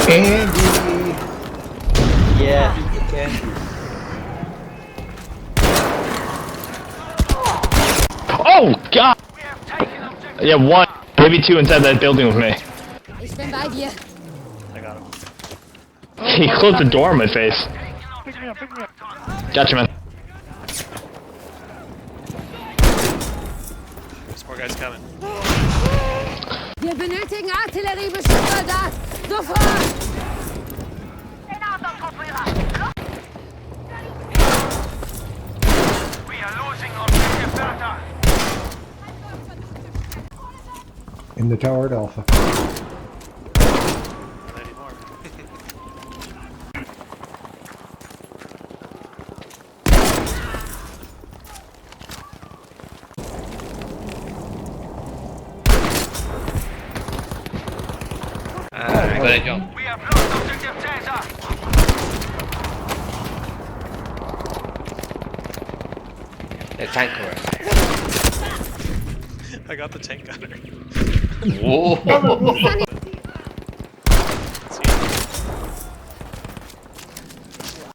Andy! Yeah, okay. Oh God! Yeah, one, maybe two inside that building with me. Ich bin bei dir. I got him. He closed the door in my face. Pick me up, pick me up. Gotcha, man. There's more guys coming. Wir benötigen Artilleriebeschuss da. Sofort! In the tower at Alpha. Not anymore. I got a jump. We have lost objective Caesar. The tanker. I got the tank gunner. Whoa!